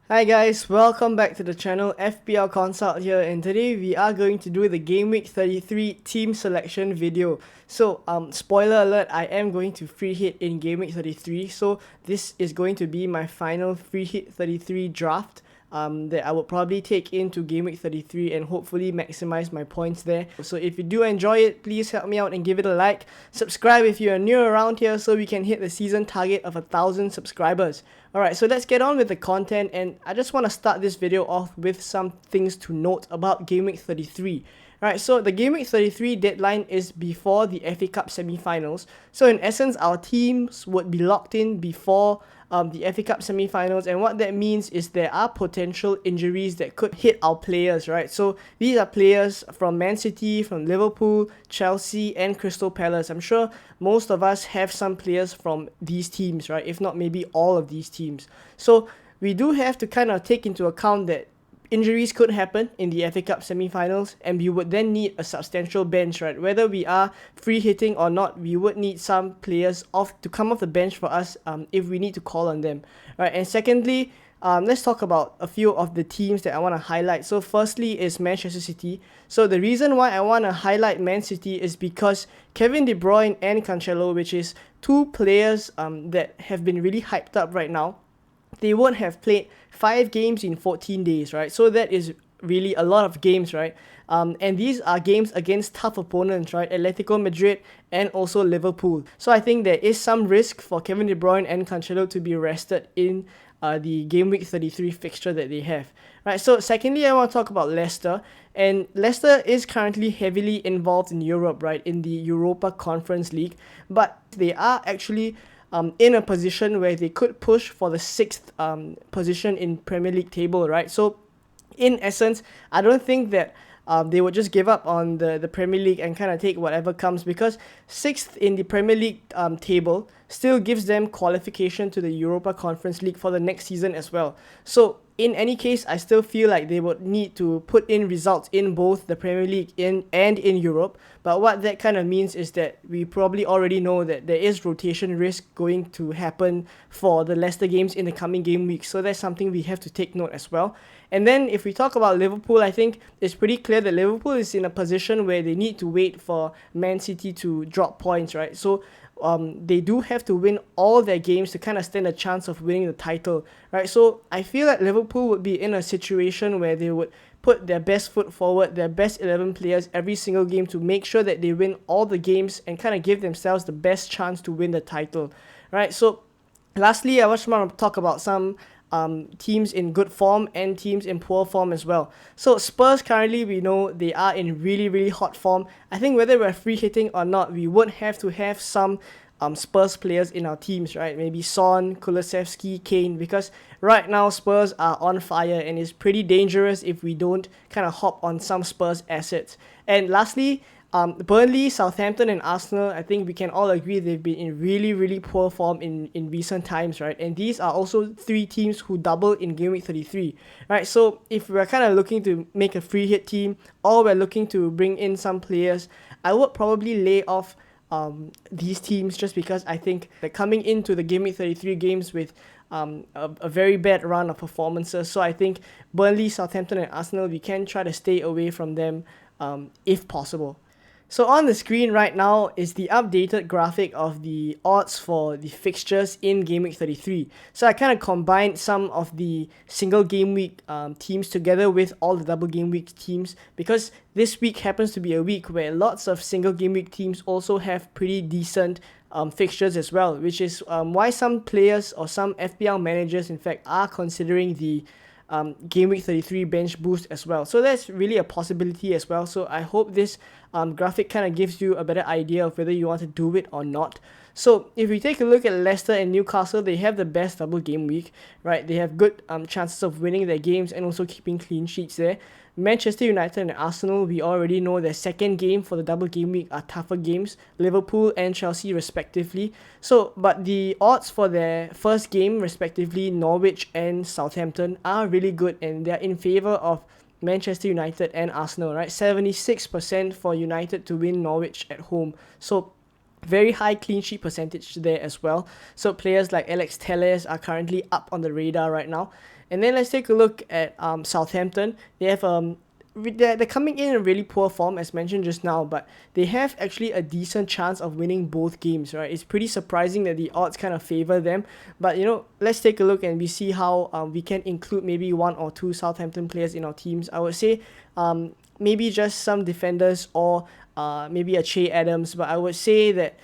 Hi guys, welcome back to the channel. FPL Consult here, and today we are going to do the Game Week 33 team selection video. So, spoiler alert, I am going to free hit in Game Week 33. So this is going to be my final free hit 33 draft. That I would probably take into Game Week 33 and hopefully maximize my points there. So if you do enjoy it, please help me out and give it a like. Subscribe if you are new around here so we can hit the season target of 1,000 subscribers. Alright, so let's get on with the content, and I just want to start this video off with some things to note about Game Week 33. Alright, so the Game Week 33 deadline is before the FA Cup semi-finals. So in essence, our teams would be locked in before the FA Cup semi-finals, and what that means is there are potential injuries that could hit our players, right? So these are players from Man City, from Liverpool, Chelsea, and Crystal Palace. I'm sure most of us have some players from these teams, right? If not, maybe all of these teams. So we do have to kind of take into account that injuries could happen in the FA Cup semi-finals, and we would then need a substantial bench, right? Whether we are free hitting or not, we would need some players to come off the bench for us if we need to call on them, right? And secondly, let's talk about a few of the teams that I want to highlight. So firstly is Manchester City. So the reason why I want to highlight Man City is because Kevin De Bruyne and Cancelo, which is two players that have been really hyped up right now, they won't have played 5 games in 14 days, right? So that is really a lot of games, right? And these are games against tough opponents, right? Atletico Madrid and also Liverpool. So I think there is some risk for Kevin De Bruyne and Cancelo to be rested in the Game Week 33 fixture that they have, right? So secondly, I want to talk about Leicester. And Leicester is currently heavily involved in Europe, right? In the Europa Conference League. But they are actually in a position where they could push for the 6th position in Premier League table, right? So in essence, I don't think that they would just give up on the Premier League and kind of take whatever comes, because 6th in the Premier League table still gives them qualification to the Europa Conference League for the next season as well. So in any case, I still feel like they would need to put in results in both the Premier League and in Europe. But what that kind of means is that we probably already know that there is rotation risk going to happen for the Leicester games in the coming game week. So that's something we have to take note as well. And then if we talk about Liverpool, I think it's pretty clear that Liverpool is in a position where they need to wait for Man City to drop points, right? So they do have to win all their games to kind of stand a chance of winning the title, right? So I feel like Liverpool would be in a situation where they would put their best foot forward, their best 11 players every single game to make sure that they win all the games and kind of give themselves the best chance to win the title, right? So lastly, I just want to talk about some teams in good form and teams in poor form as well. So Spurs, currently we know they are in really hot form. I think whether we're free hitting or not, we would have to have some Spurs players in our teams, right? Maybe Son, Kulusevski, Kane, because right now Spurs are on fire and it's pretty dangerous if we don't kind of hop on some Spurs assets. And lastly, Burnley, Southampton, and Arsenal, I think we can all agree they've been in really poor form in recent times, right? And these are also 3 teams who double in Game Week 33, right? So if we're kind of looking to make a free hit team, or we're looking to bring in some players, I would probably lay off these teams, just because I think they're coming into the Game Week 33 games with a very bad run of performances. So I think Burnley, Southampton, and Arsenal, we can try to stay away from them if possible. So on the screen right now is the updated graphic of the odds for the fixtures in Game Week 33. So I kind of combined some of the single game week teams together with all the double game week teams, because this week happens to be a week where lots of single game week teams also have pretty decent fixtures as well, which is why some players or some FPL managers in fact are considering the Game Week 33 bench boost as well. So that's really a possibility as well. So I hope this graphic kind of gives you a better idea of whether you want to do it or not. So if we take a look at Leicester and Newcastle, they have the best double game week, right? They have good chances of winning their games and also keeping clean sheets there. Manchester United and Arsenal, we already know their second game for the double game week are tougher games, Liverpool and Chelsea respectively. So, but the odds for their first game respectively, Norwich and Southampton, are really good, and they're in favour of Manchester United and Arsenal, right? 76% for United to win Norwich at home. So very high clean sheet percentage there as well. So players like Alex Telles are currently up on the radar right now. And then let's take a look at Southampton. They have they're coming in really poor form, as mentioned just now, but they have actually a decent chance of winning both games, right? It's pretty surprising that the odds kind of favor them, but let's take a look and we see how we can include maybe one or two Southampton players in our teams. I would say maybe just some defenders or maybe a Che Adams, but I would say that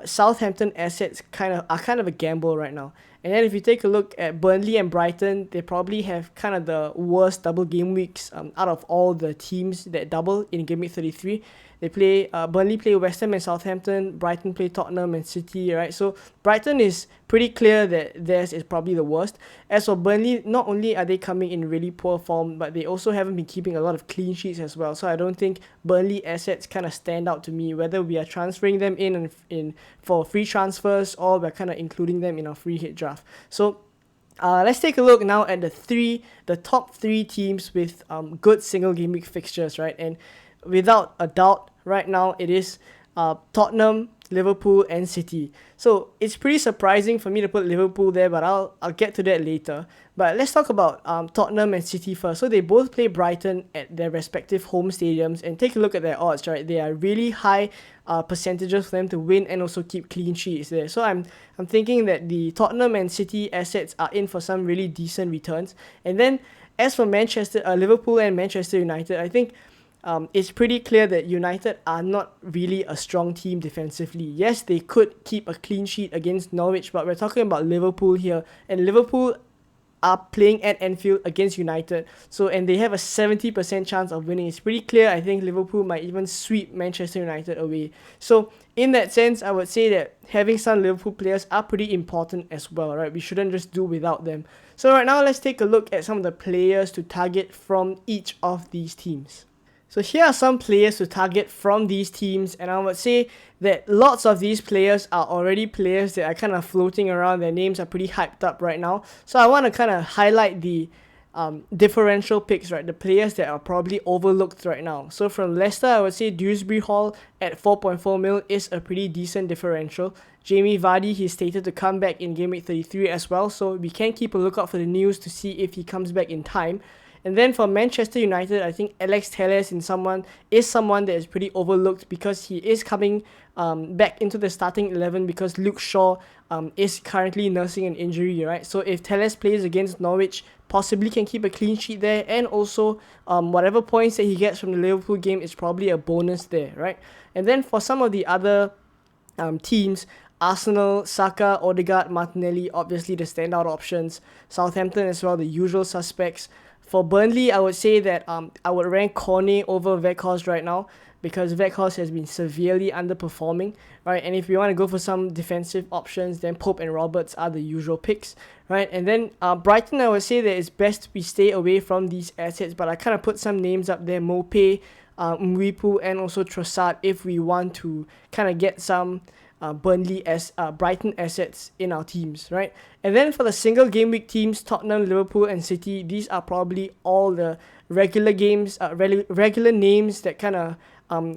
Southampton assets are kind of a gamble right now. And then if you take a look at Burnley and Brighton, they probably have kind of the worst double game weeks out of all the teams that double in Game Week 33. They play Burnley play West Ham and Southampton, Brighton play Tottenham and City, right? So Brighton is pretty clear that theirs is probably the worst. As for Burnley, not only are they coming in really poor form, but they also haven't been keeping a lot of clean sheets as well. So I don't think Burnley assets kind of stand out to me, whether we are transferring them in for free transfers or we're kind of including them in our free hit draft. So let's take a look now at the top three teams with good single game week fixtures, right? And without a doubt, right now it is Tottenham, Liverpool, and City. So it's pretty surprising for me to put Liverpool there, but I'll get to that later. But let's talk about Tottenham and City first. So they both play Brighton at their respective home stadiums, and take a look at their odds, right? They are really high percentages for them to win and also keep clean sheets there. So I'm thinking that the Tottenham and City assets are in for some really decent returns. And then as for Liverpool and Manchester United, I think it's pretty clear that United are not really a strong team defensively. Yes, they could keep a clean sheet against Norwich, but we're talking about Liverpool here, and Liverpool are playing at Anfield against United, and they have a 70% chance of winning. It's pretty clear. I think Liverpool might even sweep Manchester United away. So in that sense, I would say that having some Liverpool players are pretty important as well, right? We shouldn't just do without them. So right now, let's take a look at some of the players to target from each of these teams. So here are some players to target from these teams, and I would say that lots of these players are already players that are kind of floating around. Their names are pretty hyped up right now. So I want to kind of highlight the differential picks, right? The players that are probably overlooked right now. So from Leicester, I would say Dewsbury Hall at 4.4 mil is a pretty decent differential. Jamie Vardy, he's stated to come back in Game Week 33 as well, so we can keep a lookout for the news to see if he comes back in time. And then for Manchester United, I think Alex Telles is someone that is pretty overlooked because he is coming back into the starting 11 because Luke Shaw is currently nursing an injury, right? So if Telles plays against Norwich, possibly can keep a clean sheet there, and also whatever points that he gets from the Liverpool game is probably a bonus there, right? And then for some of the other teams, Arsenal, Saka, Odegaard, Martinelli, obviously the standout options. Southampton as well, the usual suspects. For Burnley, I would say that I would rank Cornet over Weghorst right now because Weghorst has been severely underperforming, right? And if you want to go for some defensive options, then Pope and Roberts are the usual picks, right? And then Brighton, I would say that it's best we stay away from these assets, but I kind of put some names up there, Mope, Mwipu, and also Trossard if we want to kind of get some Brighton assets in our teams, right? And then for the single game week teams, Tottenham, Liverpool, and City, these are probably all the regular games, regular names that kind of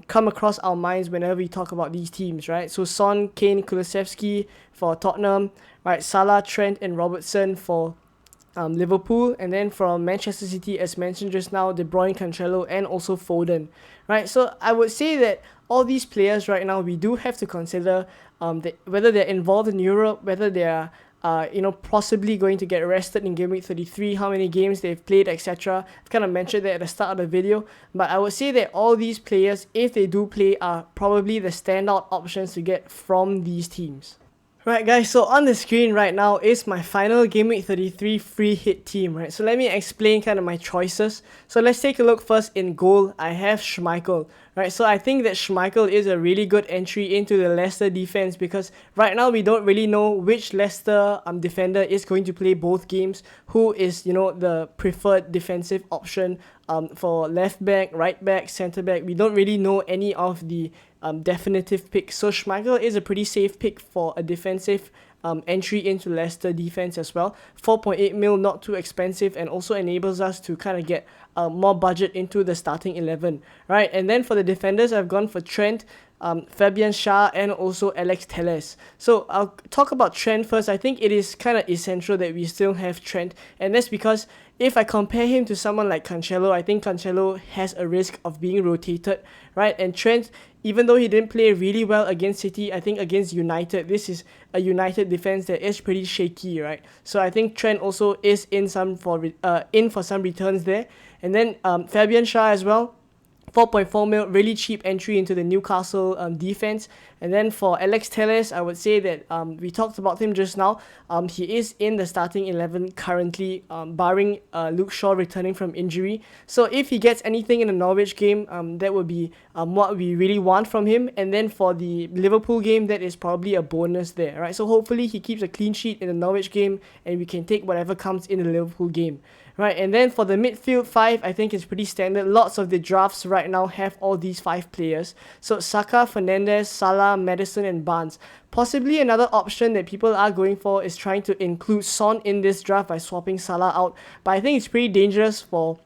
come across our minds whenever we talk about these teams, right? So Son, Kane, Kulusevski for Tottenham, right? Salah, Trent, and Robertson for Liverpool, and then from Manchester City, as mentioned just now, De Bruyne, Cancelo, and also Foden, right? So I would say that all these players right now, we do have to consider whether they're involved in Europe, whether they are possibly going to get arrested in Game Week 33, how many games they've played, etc. I've kind of mentioned that at the start of the video, but I would say that all these players, if they do play, are probably the standout options to get from these teams. Right guys, so on the screen right now is my final Game Week 33 free hit team, right? So let me explain kind of my choices. So let's take a look first in goal. I have Schmeichel, right? So I think that Schmeichel is a really good entry into the Leicester defense because right now we don't really know which Leicester defender is going to play both games, who is, the preferred defensive option for left back, right back, centre back. We don't really know any of the definitive pick. So Schmeichel is a pretty safe pick for a defensive entry into Leicester defense as well. 4.8 mil, not too expensive, and also enables us to kind of get more budget into the starting 11, right? And then for the defenders, I've gone for Trent, Fabian Schär, and also Alex Telles. So I'll talk about Trent first. I think it is kind of essential that we still have Trent, and that's because if I compare him to someone like Cancelo, I think Cancelo has a risk of being rotated, right? And Trent, even though he didn't play really well against City, I think against United, this is a United defense that is pretty shaky, right? So I think Trent also is in for some returns there. And then Fabian Schär as well. 4.4 mil, really cheap entry into the Newcastle defense. And then for Alex Telles, I would say that we talked about him just now. He is in the starting 11 currently, barring Luke Shaw returning from injury. So if he gets anything in the Norwich game, that would be what we really want from him. And then for the Liverpool game, that is probably a bonus there, right? So hopefully he keeps a clean sheet in the Norwich game, and we can take whatever comes in the Liverpool game. Right, and then for the midfield 5, I think it's pretty standard. Lots of the drafts right now have all these 5 players. So Saka, Fernandes, Salah, Maddison, and Barnes. Possibly another option that people are going for is trying to include Son in this draft by swapping Salah out. But I think it's pretty dangerous for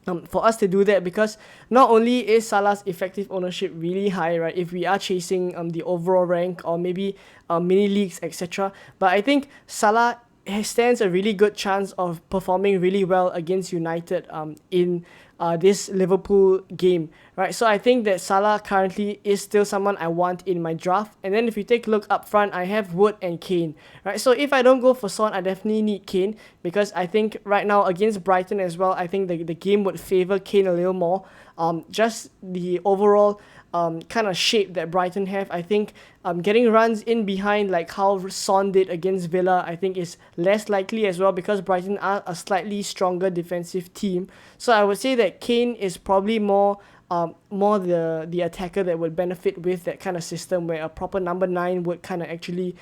us to do that, because not only is Salah's effective ownership really high, right, if we are chasing the overall rank or maybe mini leagues, etc. But I think Salah stands a really good chance of performing really well against United in this Liverpool game, right? So I think that Salah currently is still someone I want in my draft. And then if you take a look up front, I have Wood and Kane, right? So if I don't go for Son, I definitely need Kane, because I think right now against Brighton as well, I think the game would favour Kane a little more. Just the overall kind of shape that Brighton have, I think getting runs in behind like how Son did against Villa, I think is less likely as well, because Brighton are a slightly stronger defensive team. So I would say that Kane is probably more the attacker that would benefit with that kind of system, where a proper number 9 would kind of actually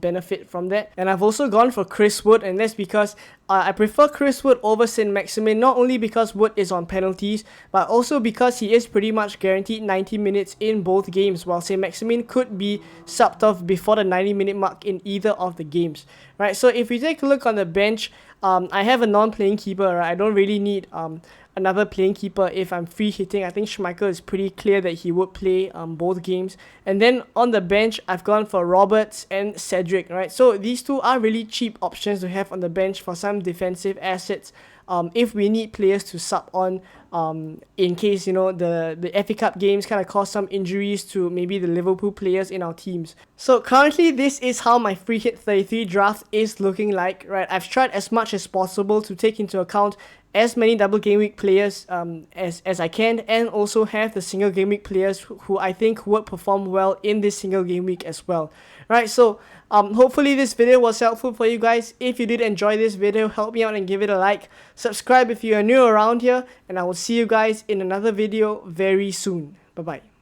benefit from that. And I've also gone for Chris Wood, and that's because I prefer Chris Wood over Saint-Maximin, not only because Wood is on penalties, but also because he is pretty much guaranteed 90 minutes in both games, while Saint-Maximin could be subbed off before the 90-minute mark in either of the games, right? So if we take a look on the bench, I have a non-playing keeper, right? I don't really need another playing keeper if I'm free hitting. I think Schmeichel is pretty clear that he would play both games. And then on the bench, I've gone for Roberts and Cedric, right? So these two are really cheap options to have on the bench for some defensive assets. If we need players to sub on in case, the FA Cup games kind of cause some injuries to maybe the Liverpool players in our teams. So currently, this is how my Freehit 33 draft is looking like, right? I've tried as much as possible to take into account as many double game week players as I can, and also have the single game week players who I think would perform well in this single game week as well, right? So hopefully this video was helpful for you guys. If you did enjoy this video, help me out and give it a like. Subscribe if you are new around here, and I will see you guys in another video very soon. Bye bye.